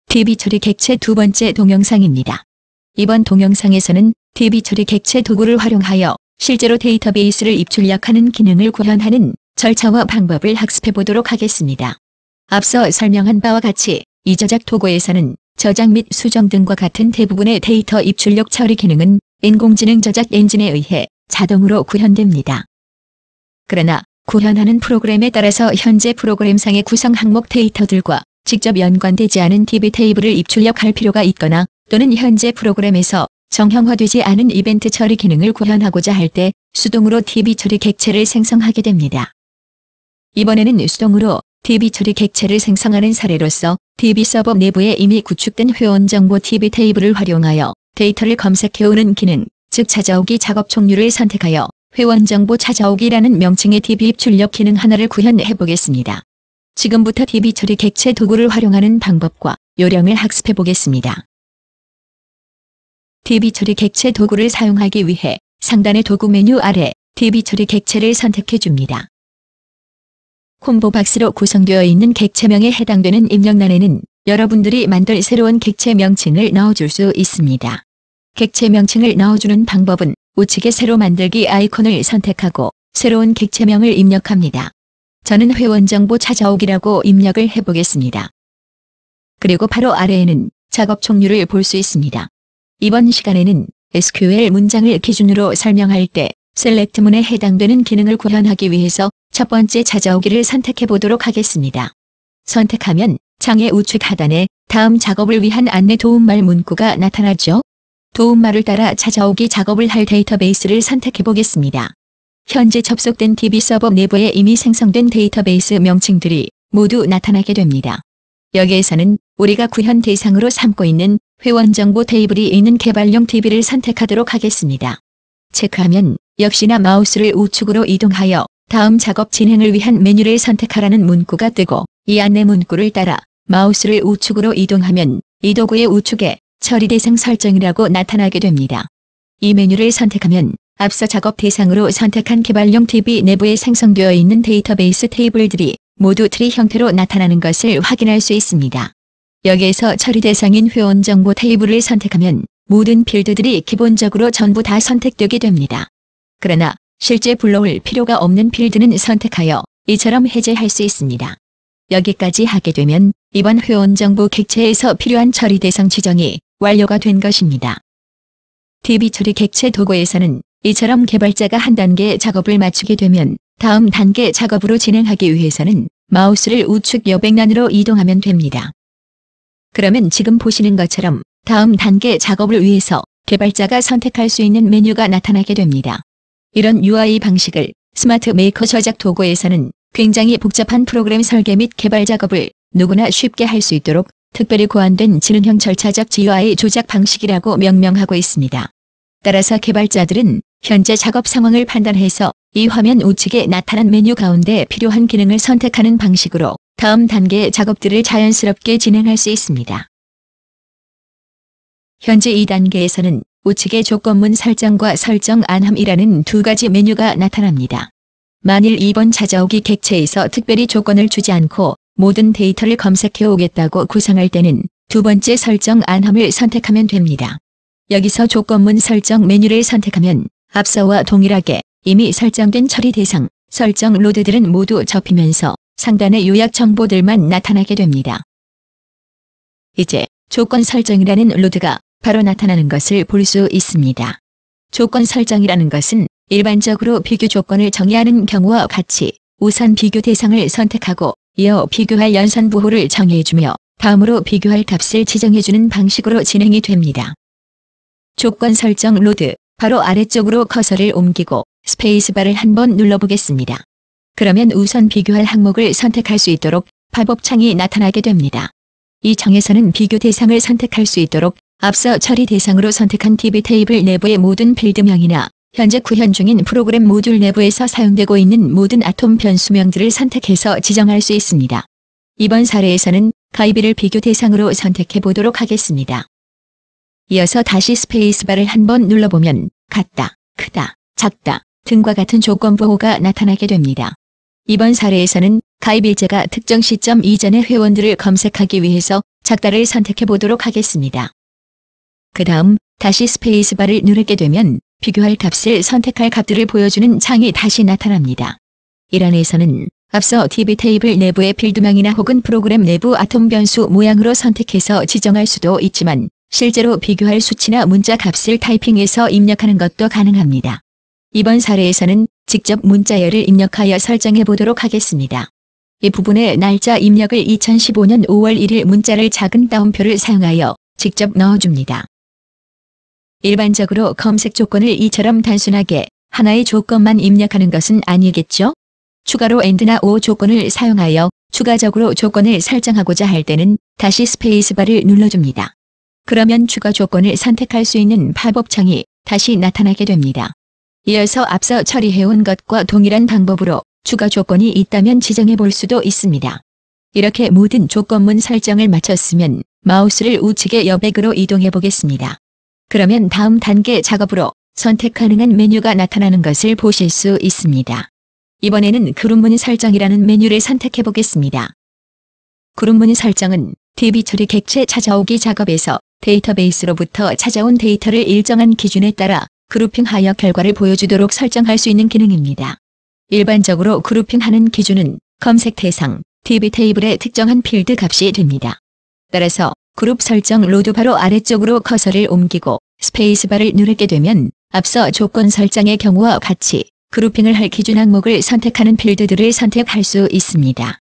DB 처리 객체 두 번째 동영상입니다. 이번 동영상에서는 DB 처리 객체 도구를 활용하여 실제로 데이터베이스를 입출력하는 기능을 구현하는 절차와 방법을 학습해 보도록 하겠습니다. 앞서 설명한 바와 같이 이 저작 도구에서는 저장 및 수정 등과 같은 대부분의 데이터 입출력 처리 기능은 인공지능 저작 엔진에 의해 자동으로 구현됩니다. 그러나 구현하는 프로그램에 따라서 현재 프로그램상의 구성 항목 데이터들과 직접 연관되지 않은 DB 테이블을 입출력할 필요가 있거나 또는 현재 프로그램에서 정형화되지 않은 이벤트 처리 기능을 구현하고자 할 때 수동으로 DB 처리 객체를 생성하게 됩니다. 이번에는 수동으로 DB 처리 객체를 생성하는 사례로서 DB 서버 내부에 이미 구축된 회원정보 DB 테이블을 활용하여 데이터를 검색해오는 기능, 즉 찾아오기 작업 종류를 선택하여 회원정보 찾아오기라는 명칭의 DB 입출력 기능 하나를 구현해 보겠습니다. 지금부터 DB 처리 객체 도구를 활용하는 방법과 요령을 학습해 보겠습니다. DB 처리 객체 도구를 사용하기 위해 상단의 도구 메뉴 아래 DB 처리 객체를 선택해 줍니다. 콤보 박스로 구성되어 있는 객체명에 해당되는 입력란에는 여러분들이 만들 새로운 객체 명칭을 넣어줄 수 있습니다. 객체 명칭을 넣어주는 방법은 우측의 새로 만들기 아이콘을 선택하고 새로운 객체명을 입력합니다. 저는 회원정보 찾아오기라고 입력을 해보겠습니다. 그리고 바로 아래에는 작업 종류를 볼 수 있습니다. 이번 시간에는 SQL 문장을 기준으로 설명할 때 셀렉트문에 해당되는 기능을 구현하기 위해서 첫 번째 찾아오기를 선택해 보도록 하겠습니다. 선택하면 창의 우측 하단에 다음 작업을 위한 안내 도움말 문구가 나타나죠. 도움말을 따라 찾아오기 작업을 할 데이터베이스를 선택해 보겠습니다. 현재 접속된 DB 서버 내부에 이미 생성된 데이터베이스 명칭들이 모두 나타나게 됩니다. 여기에서는 우리가 구현 대상으로 삼고 있는 회원정보 테이블이 있는 개발용 DB를 선택하도록 하겠습니다. 체크하면 역시나 마우스를 우측으로 이동하여 다음 작업 진행을 위한 메뉴를 선택하라는 문구가 뜨고 이 안내 문구를 따라 마우스를 우측으로 이동하면 이 도구의 우측에 처리 대상 설정이라고 나타나게 됩니다. 이 메뉴를 선택하면 앞서 작업 대상으로 선택한 개발용 DB 내부에 생성되어 있는 데이터베이스 테이블들이 모두 트리 형태로 나타나는 것을 확인할 수 있습니다. 여기에서 처리 대상인 회원정보 테이블을 선택하면 모든 필드들이 기본적으로 전부 다 선택되게 됩니다. 그러나 실제 불러올 필요가 없는 필드는 선택하여 이처럼 해제할 수 있습니다. 여기까지 하게 되면 이번 회원정보 객체에서 필요한 처리 대상 지정이 완료가 된 것입니다. DB 처리 객체 도구에서는 이처럼 개발자가 한 단계 작업을 마치게 되면 다음 단계 작업으로 진행하기 위해서는 마우스를 우측 여백란으로 이동하면 됩니다. 그러면 지금 보시는 것처럼 다음 단계 작업을 위해서 개발자가 선택할 수 있는 메뉴가 나타나게 됩니다. 이런 UI 방식을 스마트 메이커 저작 도구에서는 굉장히 복잡한 프로그램 설계 및 개발 작업을 누구나 쉽게 할 수 있도록 특별히 고안된 지능형 절차적 GUI 조작 방식이라고 명명하고 있습니다. 따라서 개발자들은 현재 작업 상황을 판단해서 이 화면 우측에 나타난 메뉴 가운데 필요한 기능을 선택하는 방식으로 다음 단계의 작업들을 자연스럽게 진행할 수 있습니다. 현재 2단계에서는 우측의 조건문 설정과 설정 안함이라는 두 가지 메뉴가 나타납니다. 만일 2번 찾아오기 객체에서 특별히 조건을 주지 않고 모든 데이터를 검색해 오겠다고 구성할 때는 두 번째 설정 안함을 선택하면 됩니다. 여기서 조건문 설정 메뉴를 선택하면 앞서와 동일하게 이미 설정된 처리 대상, 설정 로드들은 모두 접히면서 상단의 요약 정보들만 나타나게 됩니다. 이제 조건 설정이라는 로드가 바로 나타나는 것을 볼 수 있습니다. 조건 설정이라는 것은 일반적으로 비교 조건을 정의하는 경우와 같이 우선 비교 대상을 선택하고 이어 비교할 연산 부호를 정의해주며 다음으로 비교할 값을 지정해주는 방식으로 진행이 됩니다. 조건 설정 로드, 바로 아래쪽으로 커서를 옮기고 스페이스바를 한번 눌러보겠습니다. 그러면 우선 비교할 항목을 선택할 수 있도록 팝업 창이 나타나게 됩니다. 이 창에서는 비교 대상을 선택할 수 있도록 앞서 처리 대상으로 선택한 DB 테이블 내부의 모든 필드명이나 현재 구현 중인 프로그램 모듈 내부에서 사용되고 있는 모든 아톰 변수명들을 선택해서 지정할 수 있습니다. 이번 사례에서는 가이비를 비교 대상으로 선택해 보도록 하겠습니다. 이어서 다시 스페이스바를 한번 눌러보면 같다, 크다, 작다 등과 같은 조건 보호가 나타나게 됩니다. 이번 사례에서는 가입 일자가 특정 시점 이전의 회원들을 검색하기 위해서 작다를 선택해 보도록 하겠습니다. 그 다음 다시 스페이스바를 누르게 되면 비교할 값을 선택할 값들을 보여주는 창이 다시 나타납니다. 이 란에서는 앞서 DB 테이블 내부의 필드명이나 혹은 프로그램 내부 아톰 변수 모양으로 선택해서 지정할 수도 있지만 실제로 비교할 수치나 문자 값을 타이핑해서 입력하는 것도 가능합니다. 이번 사례에서는 직접 문자열을 입력하여 설정해 보도록 하겠습니다. 이 부분에 날짜 입력을 2015년 5월 1일 문자를 작은 따옴표를 사용하여 직접 넣어줍니다. 일반적으로 검색 조건을 이처럼 단순하게 하나의 조건만 입력하는 것은 아니겠죠? 추가로 AND나 OR 조건을 사용하여 추가적으로 조건을 설정하고자 할 때는 다시 스페이스바를 눌러줍니다. 그러면 추가 조건을 선택할 수 있는 팝업 창이 다시 나타나게 됩니다. 이어서 앞서 처리해온 것과 동일한 방법으로 추가 조건이 있다면 지정해 볼 수도 있습니다. 이렇게 모든 조건문 설정을 마쳤으면 마우스를 우측의 여백으로 이동해 보겠습니다. 그러면 다음 단계 작업으로 선택 가능한 메뉴가 나타나는 것을 보실 수 있습니다. 이번에는 그룹문 설정이라는 메뉴를 선택해 보겠습니다. 그룹문 설정은 DB 처리 객체 찾아오기 작업에서 데이터베이스로부터 찾아온 데이터를 일정한 기준에 따라 그룹핑하여 결과를 보여주도록 설정할 수 있는 기능입니다. 일반적으로 그룹핑하는 기준은 검색 대상, DB 테이블의 특정한 필드 값이 됩니다. 따라서 그룹 설정 로드 바로 아래쪽으로 커서를 옮기고 스페이스바를 누르게 되면 앞서 조건 설정의 경우와 같이 그룹핑을 할 기준 항목을 선택하는 필드들을 선택할 수 있습니다.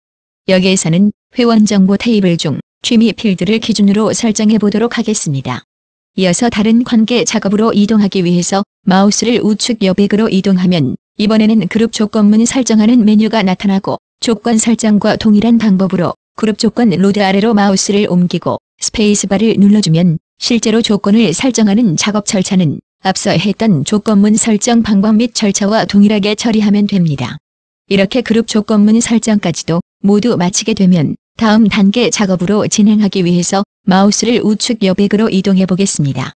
여기에서는 회원 정보 테이블 중 취미 필드를 기준으로 설정해 보도록 하겠습니다. 이어서 다른 관계 작업으로 이동하기 위해서 마우스를 우측 여백으로 이동하면 이번에는 그룹 조건문 설정하는 메뉴가 나타나고 조건 설정과 동일한 방법으로 그룹 조건 로드 아래로 마우스를 옮기고 스페이스바를 눌러주면 실제로 조건을 설정하는 작업 절차는 앞서 했던 조건문 설정 방법 및 절차와 동일하게 처리하면 됩니다. 이렇게 그룹 조건문 설정까지도 모두 마치게 되면 다음 단계 작업으로 진행하기 위해서 마우스를 우측 여백으로 이동해 보겠습니다.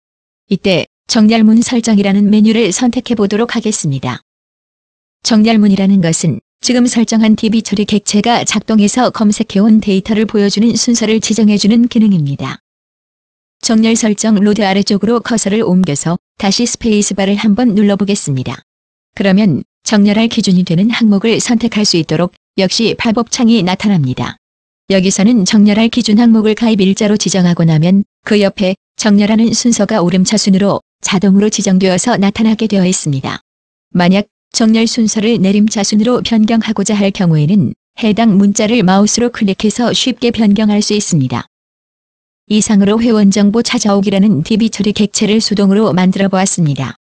이때 정렬문 설정이라는 메뉴를 선택해 보도록 하겠습니다. 정렬문이라는 것은 지금 설정한 DB 처리 객체가 작동해서 검색해온 데이터를 보여주는 순서를 지정해주는 기능입니다. 정렬 설정 로드 아래쪽으로 커서를 옮겨서 다시 스페이스바를 한번 눌러보겠습니다. 그러면 정렬할 기준이 되는 항목을 선택할 수 있도록 역시 팝업 창이 나타납니다. 여기서는 정렬할 기준 항목을 가입 일자로 지정하고 나면 그 옆에 정렬하는 순서가 오름차순으로 자동으로 지정되어서 나타나게 되어 있습니다. 만약 정렬 순서를 내림차순으로 변경하고자 할 경우에는 해당 문자를 마우스로 클릭해서 쉽게 변경할 수 있습니다. 이상으로 회원정보 찾아오기라는 DB 처리 객체를 수동으로 만들어 보았습니다.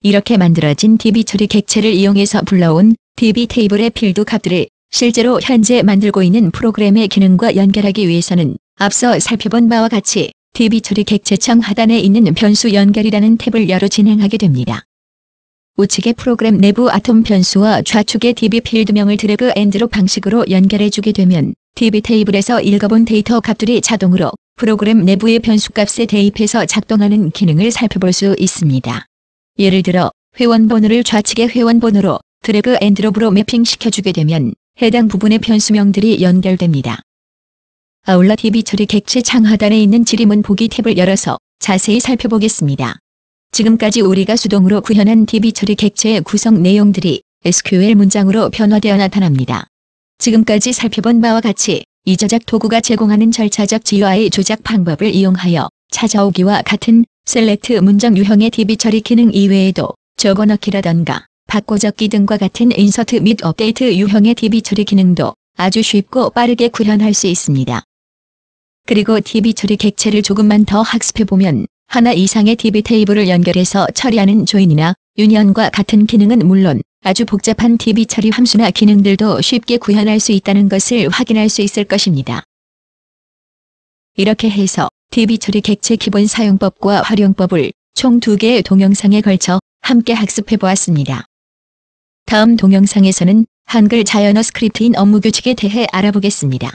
이렇게 만들어진 DB 처리 객체를 이용해서 불러온 DB 테이블의 필드 값들을 실제로 현재 만들고 있는 프로그램의 기능과 연결하기 위해서는 앞서 살펴본 바와 같이 DB 처리 객체 창 하단에 있는 변수 연결이라는 탭을 열어 진행하게 됩니다. 우측의 프로그램 내부 아톰 변수와 좌측의 DB 필드명을 드래그 앤 드롭 방식으로 연결해주게 되면 DB 테이블에서 읽어본 데이터 값들이 자동으로 프로그램 내부의 변수값에 대입해서 작동하는 기능을 살펴볼 수 있습니다. 예를 들어 회원번호를 좌측의 회원번호로 드래그 앤 드롭으로 매핑시켜주게 되면 해당 부분의 변수명들이 연결됩니다. 아울러 DB 처리 객체 창 하단에 있는 지리문 보기 탭을 열어서 자세히 살펴보겠습니다. 지금까지 우리가 수동으로 구현한 DB 처리 객체의 구성 내용들이 SQL 문장으로 변화되어 나타납니다. 지금까지 살펴본 바와 같이 이 저작 도구가 제공하는 절차적 GUI 조작 방법을 이용하여 찾아오기와 같은 셀렉트 문장 유형의 DB 처리 기능 이외에도 적어넣기라던가 바꿔적기 등과 같은 인서트 및 업데이트 유형의 DB 처리 기능도 아주 쉽고 빠르게 구현할 수 있습니다. 그리고 DB 처리 객체를 조금만 더 학습해보면 하나 이상의 DB 테이블을 연결해서 처리하는 조인이나 유니언과 같은 기능은 물론 아주 복잡한 DB 처리 함수나 기능들도 쉽게 구현할 수 있다는 것을 확인할 수 있을 것입니다. 이렇게 해서 DB 처리 객체 기본 사용법과 활용법을 총 2개의 동영상에 걸쳐 함께 학습해 보았습니다. 다음 동영상에서는 한글 자연어 스크립트인 업무 규칙에 대해 알아보겠습니다.